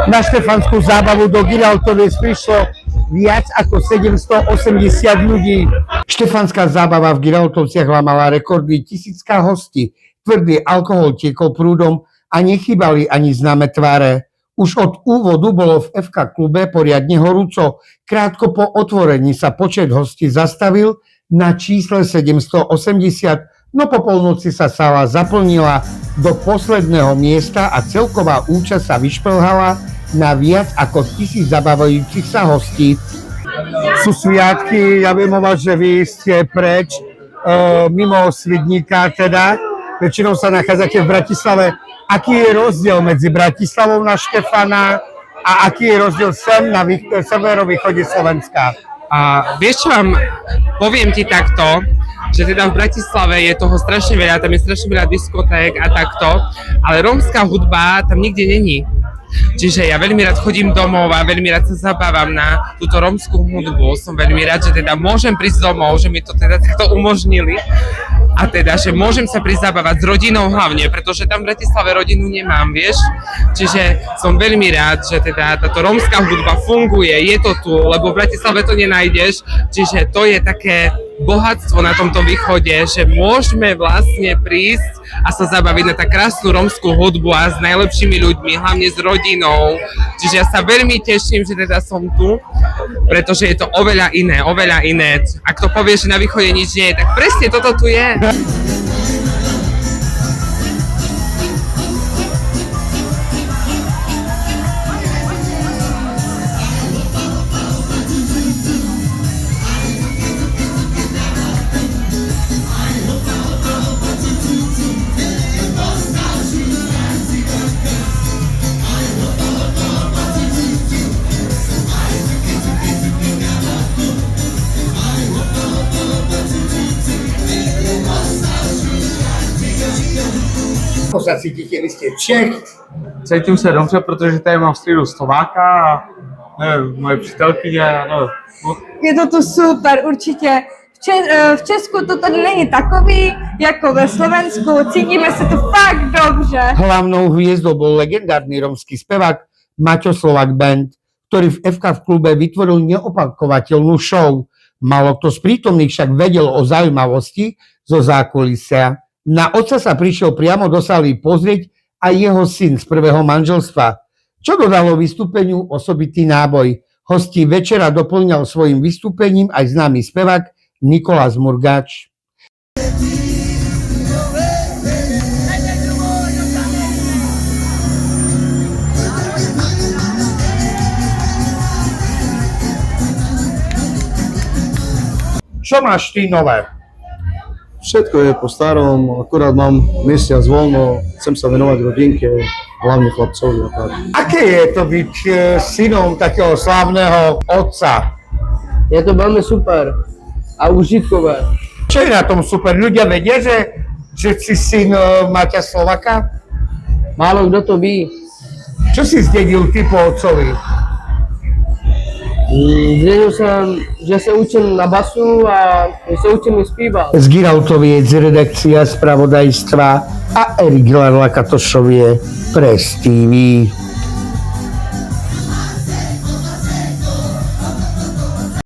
Na štefanskú zábavu do Giraltoviec prišlo viac ako 780 ľudí. Štefanská zábava v Giraltovciach mala rekordy, tisícka hostí. Tvrdý alkohol tiekol prúdom a nechýbali ani známe tváre. Už od úvodu bolo v FK klube poriadne horúco. Krátko po otvorení sa počet hostí zastavil na čísle 780, no po polnoci sa sála zaplnila do posledného miesta a celková účasť sa vyšplhala na viac ako 1000 zabavujúcich sa hostí. Sú sviatky, ja viem o vás, že vy ste preč, mimo Svidníka teda, väčšinou sa nachádzate v Bratislave. Aký je rozdiel medzi Bratislavou na Štefana a aký je rozdiel sem na severovýchode Slovenska? A vieš čo vám, poviem ti takto, že teda v Bratislave je toho strašne veľa, tam je strašne veľa diskoték a takto, ale rómska hudba tam nikde není. Čiže ja veľmi rád chodím domov a veľmi rád sa zabávam na túto rómskú hudbu. Som veľmi rád, že teda môžem prísť domov, že mi to teda takto umožnili. A teda, že môžem sa prísť zabávať s rodinou hlavne, pretože tam v Bratislave rodinu nemám, vieš. Čiže som veľmi rád, že teda táto rómska hudba funguje, je to tu, lebo v Bratislave to nenájdeš. Čiže to je také bohatstvo na tomto východe, že môžeme vlastne prísť a sa zabaviť na tak krásnu rómskú hudbu a s najlepšími ľuďmi, hlavne s rodinou. Čiže ja sa veľmi teším, že teda som tu, pretože je to oveľa iné, oveľa iné. Ak to povieš, že na východe nič nie je, tak presne toto tu je. Ako sa cítite, vy ste Čech? Cítím se dobře, protože tady mám v středu Slováka a nevím, moje přítelkyně a nevím. Je to tu super, určitě. V Česku to tady není takový, jako ve Slovensku. Cítíme se tu fakt dobře. Hlavnou hviezdou bol legendárny rómsky spevák Maťo Slovak Band, ktorý v FK v klube vytvoril neopakovateľnú show. Málo kto z prítomných však vedel o zaujímavosti zo zákulisia. Na otca sa prišiel priamo do sály pozrieť aj jeho syn z prvého manželstva, čo dodalo vystúpeniu osobitý náboj. Hostí večera doplňal svojim vystúpením aj známy spevák Nikolás Murgáč. Čo máš ty nové? Všetko je po starom, akurát mám mesiac voľno, chcem sa venovať rodinke, hlavne chlapcovi a tak. Aké je to byť synom takého slávneho otca? Je to veľmi super a užitkové. Čo je na tom super? Ľudia vedia, že si syn Maťa Slovaka? Málo kto to ví. Čo si zdedil ty po otcovi? Zdedil som, že sa učím na basu a že sa učím spívať. Z Giraltoviec, redakcia spravodajstva a Erik Larla Katošovie pre TV.